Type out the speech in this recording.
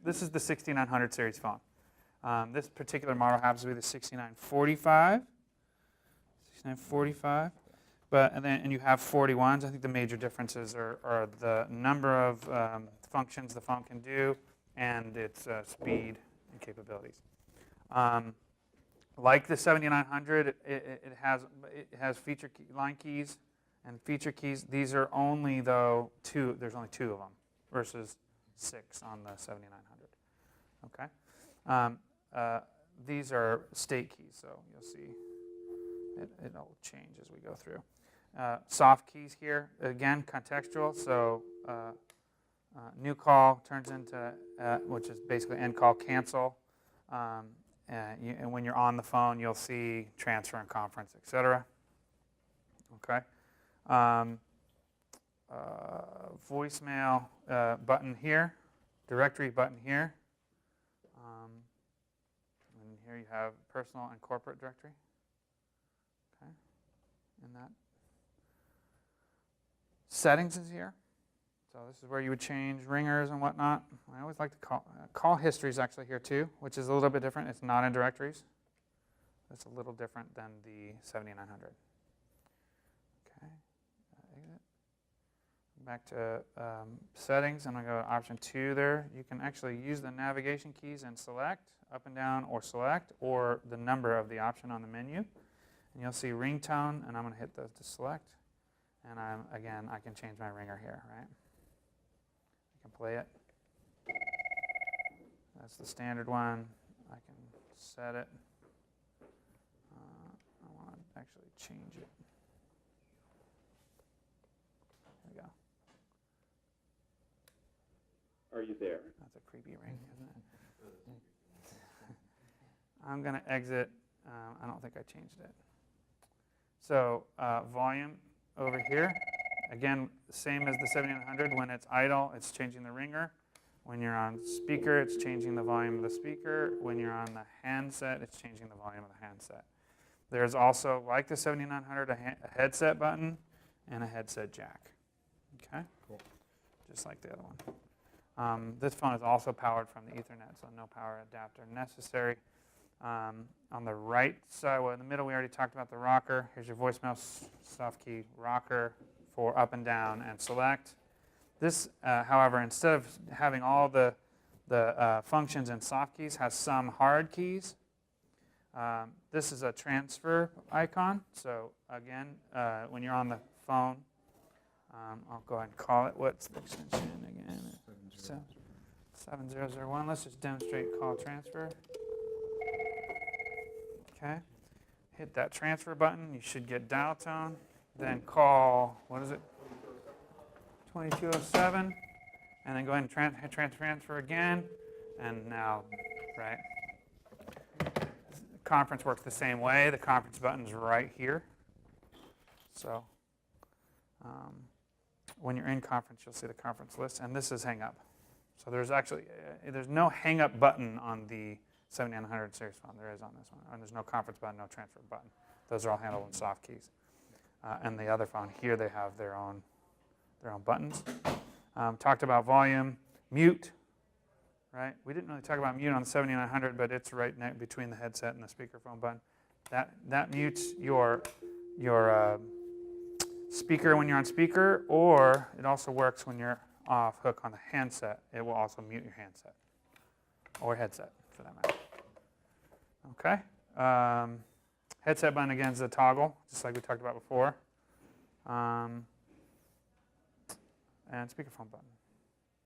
this is the 6900 series phone. This particular model happens to be the 6945. 6945. And you have 41s. I think the major differences are the number of functions the phone can do and its speed and capabilities. Like the 7900, it has feature line keys and feature keys. These are only, though, two. There's only 2 of them versus 6 on the 7900. Okay. These are state keys, so you'll see it'll change as we go through. Soft keys here, again, contextual. So new call turns into, which is basically end call, cancel. And when you're on the phone, you'll see transfer and conference, etc. Okay. Voicemail button here, directory button here. And here you have personal and corporate directory. Okay. And that. Settings is here. So this is where you would change ringers and whatnot. I always like to call history is actually here too, which is a little bit different. It's not in directories. It's a little different than the 7900. Okay. Exit. Back to settings. I'm going to go to option 2 there. You can actually use the navigation keys and select up and down or select or the number of the option on the menu. And you'll see ringtone, and I'm going to hit those to select. And again, I can change my ringer here, right? I can play it. That's the standard one. I can set it. I want to actually change it. There we go. Are you there? That's a creepy ring, isn't it? I'm going to exit. I don't think I changed it. So volume over here. Again, same as the 7900. When it's idle, it's changing the ringer. When you're on speaker, it's changing the volume of the speaker. When you're on the handset, it's changing the volume of the handset. There's also, like the 7900, a headset button and a headset jack. Okay? Cool. Just like the other one. This phone is also powered from the Ethernet, so no power adapter necessary. On the right side, well, in the middle, we already talked about the rocker. Here's your voicemail soft key rocker for up and down and select. This, however, instead of having all the functions and soft keys, has some hard keys. This is a transfer icon. So again, when you're on the phone, I'll go ahead and call it. What's the extension again? 7001. Let's just demonstrate call transfer. Okay. Hit that transfer button. You should get dial tone. Then call, what is it? 2207. And then go ahead and transfer again. And now, right. Conference works the same way. The conference button's right here. So when you're in conference, you'll see the conference list. And this is hang up. So there's actually, there's no hang up button on the 7900 series phone. There is on this one. And there's no conference button, no transfer button. Those are all handled in soft keys. And the other phone here, they have their own buttons. Talked about volume, mute, right? We didn't really talk about mute on the 7900, but it's right between the headset and the speakerphone button. That mutes your speaker when you're on speaker, or it also works when you're off hook on the handset. It will also mute your handset or headset, for that matter. Okay. Headset button, again, is a toggle, just like we talked about before. And speakerphone button.